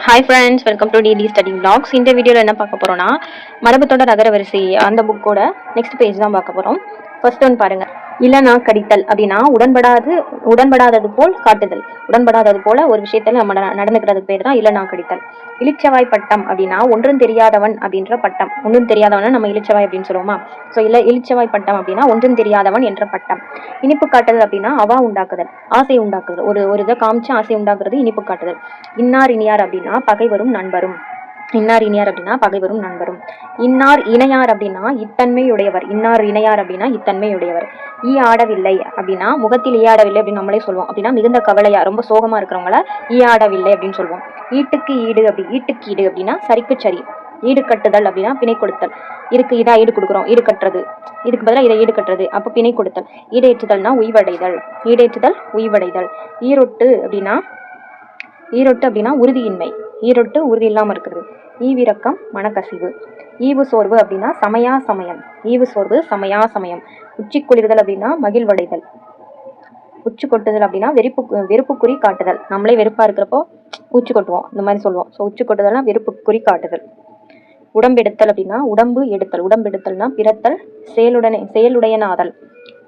Hi friends, welcome to DD study vlogs. இந்த வீடியோவில் என்ன பார்க்க போகிறோம்னா, மரபுத்தொடர் அகரவரிசை அந்த புக்கோட நெக்ஸ்ட் பேஜ் தான் பார்க்க போகிறோம். ஃபர்ஸ்ட் ஒன் பாருங்க. இல்லனா கடித்தல் அப்படின்னா உடன்படாதது போல் காட்டுதல். உடன்படாதது போல ஒரு விஷயத்துல நம்ம நடந்துக்கிறது பேர் தான் இல்லனா கடித்தல். இளிச்சவாய் பட்டம் அப்படின்னா ஒன்றும் தெரியாதவன் அப்படின்ற பட்டம். ஒன்றும் தெரியாதவன் நம்ம இளிச்சவாய் அப்படின்னு சொல்லுவோமா. ஸோ இளிச்சவாய் பட்டம் அப்படின்னா ஒன்றும் தெரியாதவன் என்ற பட்டம். இனிப்பு காட்டுதல் அப்படின்னா அவா உண்டாக்குதல், ஆசை உண்டாக்குதல். ஒரு இதை காமிச்சு ஆசை உண்டாக்குறது இனிப்பு காட்டுதல். இன்னார் இனியார் அப்படின்னா பகைவரும் நண்பரும். இன்னார் இனியார் அப்படின்னா பகைவரும் நண்பரும். இன்னார் இணையார் அப்படின்னா இத்தன்மையுடையவர். இன்னார் இணையார் அப்படின்னா இத்தன்மையுடையவர். ஈ ஆடவில்லை அப்படின்னா முகத்தில் ஈ ஆடவில்லை அப்படின்னு நம்மளே சொல்லுவோம். அப்படின்னா மிகுந்த கவலையா ரொம்ப சோகமா இருக்கிறவங்கள ஈ ஆடவில்லை அப்படின்னு சொல்லுவோம். ஈட்டுக்கு ஈடு ஈட்டுக்கு ஈடு அப்படின்னா சரிக்கு சரி. ஈடு கட்டுதல் அப்படின்னா பிணை கொடுத்தல். இதுக்கு இதா ஈடு கொடுக்குறோம், ஈடு கட்டுறது. இதுக்கு பதிலாக இதை ஈடு கட்டுறது, அப்போ பிணை கொடுத்தல். ஈடேற்றுதல்னா உய்வடைதல். ஈடேற்றுதல் உய்வடைதல். ஈரொட்டு அப்படின்னா உறுதியின்மை. ஈரொட்டு உறுதி இல்லாமல் இருக்கிறது. ஈவிரக்கம் மனக்கசிவு. ஈவு சோர்வு அப்படின்னா சமயா சமயம். ஈவு சோர்வு சமயா சமயம். உச்சி குளிர்தல் அப்படின்னா மகிழ்வடைதல். உச்சி கொட்டுதல் அப்படின்னா வெறுப்புக்குறி காட்டுதல். நம்மளே வெறுப்பா இருக்கிறப்போ உச்சி கொட்டுவோம், இந்த மாதிரி சொல்லுவோம். ஸோ உச்சி கொட்டுதல்னா வெறுப்புக்குறி காட்டுதல். உடம்பெடுத்தல் அப்படின்னா உடம்பு எடுத்தல். உடம்பெடுத்தல்னா பிறத்தல் செயலுடையனாதல்.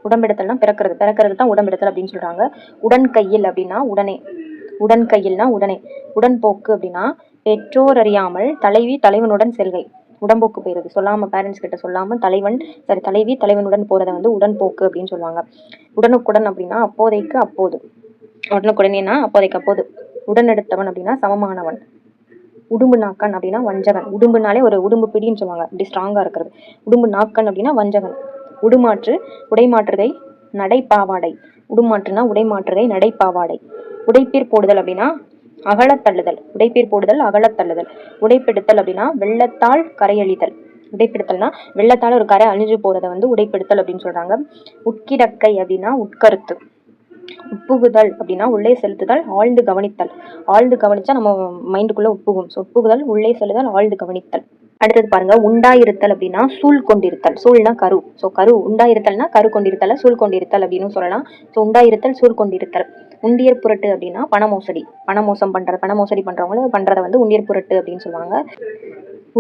உடம்பெடுத்தல்னா பிறக்கிறது தான் உடம்பெடுத்தல் அப்படின்னு சொல்றாங்க. உடன் கையில் அப்படின்னா உடனே. உடன் கையில்னா உடனே. உடன்போக்கு அப்படின்னா பெற்றோர் அறியாமல் தலைவனுடன் செல்கை. உடம்போக்கு போயிருது, சொல்லாம பேரண்ட்ஸ் கிட்ட சொல்லாம தலைவி தலைவனுடன் போறதை வந்து உடன்போக்கு அப்படின்னு சொல்லுவாங்க. உடனுக்குடன் அப்படின்னா அப்போதைக்கு அப்போது. உடனுக்குடனேனா அப்போதைக்கு அப்போது. உடனெடுத்தவன் அப்படின்னா சமமானவன். உடும்பு நாக்கன் அப்படின்னா வஞ்சகன். உடும்புனாலே ஒரு உடும்பு பிடின்னு சொல்லுவாங்க, அப்படி ஸ்ட்ராங்கா இருக்கிறது. உடும்பு நாக்கன் அப்படின்னா வஞ்சகன். உடுமாற்று உடைமாற்றுகை நடைப்பாவாடை. உடுமாற்றுனா உடைமாற்றுகை நடைப்பாவாடை. உடைப்பீர் போடுதல் அப்படின்னா அகலத்தள்ளுதல். உடைப்பீர் போடுதல் அகலத்தள்ளுதல். உடைப்பெடுத்தல் அப்படின்னா வெள்ளத்தால் கரையழிதல். உடைப்பெடுத்தல்னா வெள்ளத்தால் ஒரு கரை அழிஞ்சு போறதை வந்து உடைப்பெடுத்தல் அப்படின்னு சொல்றாங்க. உட்கிடக்கை அப்படின்னா உட்கருத்து. உட்புகுதல் அப்படின்னா உள்ளே செலுத்துதல் ஆழ்ந்து கவனித்தல். ஆழ்ந்து கவனிச்சா நம்ம மைண்டுக்குள்ள உட்புகும். உட்புகுதல் உள்ளே செலுதல் ஆழ்ந்து கவனித்தல். அடுத்தது பாருங்க, உண்டாயிருத்தல் அப்படின்னா சூழ் கொண்டிருத்தல். சூழ்னா கரு. ஸோ கரு உண்டாயிருத்தல்னா கரு கொண்டிருத்தல், சூழ் கொண்டிருத்தல் அப்படின்னு சொல்லலாம். ஸோ உண்டாயிருத்தல் சூழ் கொண்டிருத்தல். உண்டியர் புரட்டு அப்படின்னா பணமோசடி. பணமோசம் பண்றவங்க பண்றதை வந்து உண்டியர் புரட்டு அப்படின்னு சொல்லுவாங்க.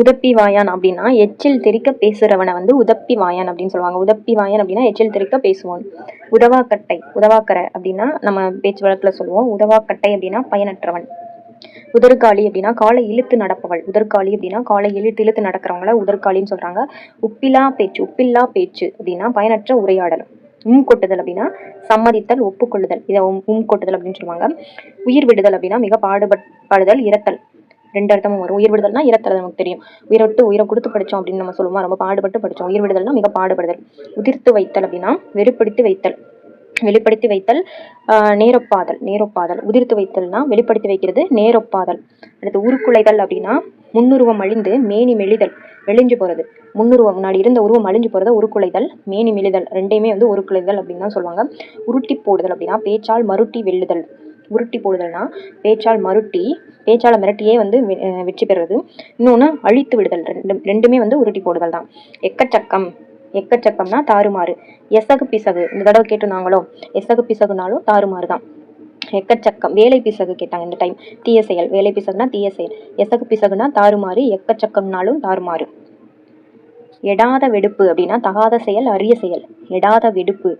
உதப்பி வாயான் அப்படின்னா எச்சில் தெரிக்க பேசுறவனை வந்து உதப்பி வாயான் அப்படின்னு சொல்லுவாங்க. உதப்பி வாயான் அப்படின்னா எச்சில் தெரிக்க பேசுவான். உதவாக்கட்டை உதவாக்கரை அப்படின்னா நம்ம பேச்சு வழக்குல சொல்லுவோம். உதவாக்கட்டை அப்படின்னா பயனற்றவன். உதற்காளி அப்படின்னா காலை இழுத்து நடப்பவள். உதற்காளி அப்படின்னா காலை இழுத்து நடக்கிறவங்கள உதற்காளின்னு சொல்றாங்க. உப்பில்லா பேச்சு அப்படின்னா பயனற்ற உரையாடல். கொட்டுதல் அப்படின்னா சம்மதித்தல் ஒப்புக்கொள்ளுதல். இதை கொட்டுதல் அப்படின்னு சொல்லுவாங்க. உயிர் விடுதல் அப்படின்னா மிக பாடுபடுதல் இறத்தல். ரெண்டு அர்த்தமும் வரும். உயிர் விடுதல்னா இறத்தல் நமக்கு தெரியும். உயிரை கொடுத்து படிச்சோம் அப்படின்னு நம்ம சொல்லுவோம், ரொம்ப பாடுபட்டு படிச்சோம். உயிர் விடுதல்னா மிக பாடுபடுதல். உதிர்த்து வைத்தல் அப்படின்னா வெளிப்படுத்தி வைத்தல் நேரொப்பாதல். உதிர்த்து வைத்தல்னா வெளிப்படுத்தி வைக்கிறது, நேரொப்பாதல். அடுத்து உருக்குலைதல் அப்படின்னா முன்னுருவம் அழிந்து மேனி மெலிஞ்சு போறது. முன்னுருவம் முன்னாடி இருந்த உருவம் அழிஞ்சு போறத உருக்குலைதல், மேனி மெலிதல் ரெண்டையுமே வந்து உருக்குலைதல் அப்படின்னு தான் சொல்லுவாங்க. உருட்டி போடுதல் அப்படின்னா பேச்சால் மருட்டி வெல்லுதல். உருட்டி போடுதல்னா பேச்சால மிரட்டியே வந்து வெற்றி பெறுறது. இன்னொன்னு அழித்து விடுதல். ரெண்டுமே வந்து உருட்டி போடுதல் தான். எக்கச்சக்கம்னா தாறுமாறு. எசகு பிசகு இந்த தடவை கேட்டிருந்தாங்களோ, எசகு பிசகுனாலும் தாறுமாறு தான். எக்கச்சக்கம் வேலை பிசகு கேட்டாங்க இந்த டைம். தீய செயல். வேலை பிசகுனா தீய செயல். எசகு பிசகுனா தாறுமாறு. எக்கச்சக்கம்னாலும் தாறுமாறு. எடாத வெடுப்பு அப்படின்னா தகாத செயல் அரிய செயல். எடாத வெடுப்பு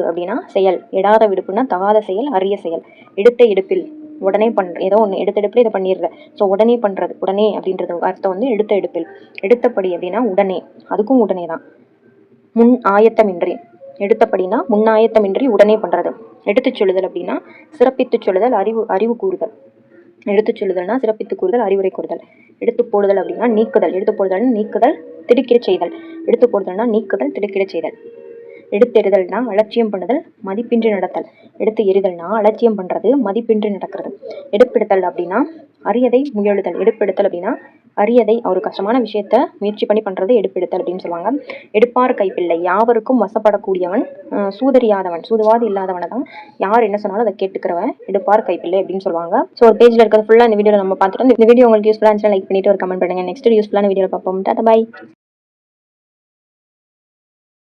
அப்படின்னா செயல். எடாத வெடுப்புனா தகாத செயல் அரிய செயல். எடுத்த எடுப்பில் உடனே ஏதோ ஒன்று எடுத்த எடுப்பில் இதை பண்ணிடுற. ஸோ உடனே பண்றது. உடனே அப்படின்றது அர்த்தம் வந்து எடுத்த எடுப்பில். எடுத்தபடி அப்படின்னா உடனே, அதுக்கும் உடனே தான். முன் ஆயத்தமின்றி. எடுத்தபடினா முன்னாயத்தமின்றி உடனே பண்றது. எடுத்துச் சொல்லுதல் அப்படின்னா சிறப்பித்து சொல்லுதல், அறிவு கூறுதல். எடுத்துச் சொல்லுதல்னா சிறப்பித்து கூறுதல், அறிவுரை கூறுதல். எடுத்து போடுதல் அப்படின்னா நீக்குதல். எடுத்து போடுதல் நீக்குதல், திடுக்கிட செய்தல். எடுத்து போடுதல்னா நீக்குதல், திடுக்கிட செய்தல். எடுத்தெறிதல்னா அலட்சியம் பண்ணுதல், மதிப்பின்றி நடத்தல். எடுத்து எறிதல்னா அலட்சியம் பண்றது, மதிப்பின்றி நடக்கிறது. எடுப்பெடுத்தல் அப்படின்னா அரியதை முயலுதல். எடுப்பெடுத்தல் அப்படின்னா அரியதை, ஒரு கஷ்டமான விஷயத்த முயற்சி பண்ணி பண்றது எடுப்பெடுத்தல் அப்படின்னு சொல்லுவாங்க. எடுப்பார் கைப்பிள்ளை யாவருக்கும் வசப்படக்கூடியவன், சூதுவாதி இல்லாதவனை தான் யார் என்ன சொன்னாலும் அதை கேட்டுக்கிறவன் எடுப்பார் கைப்பிள்ளை அப்படின்னு சொல்லுவாங்க. ஸோ ஒரு பேஜ்ல இருக்கிறது ஃபுல்லா இந்த வீடியோ நம்ம பார்த்துட்டு, இந்த வீடியோ உங்களுக்கு யூஸ்ஃபுல்லா இருந்துச்சுன்னா லைக் பண்ணிட்டு ஒரு கமெண்ட் பண்ணுங்க. நெக்ஸ்ட் யூஸ்ஃபுல்லான வீடியோ பார்ப்போம். Tata bye.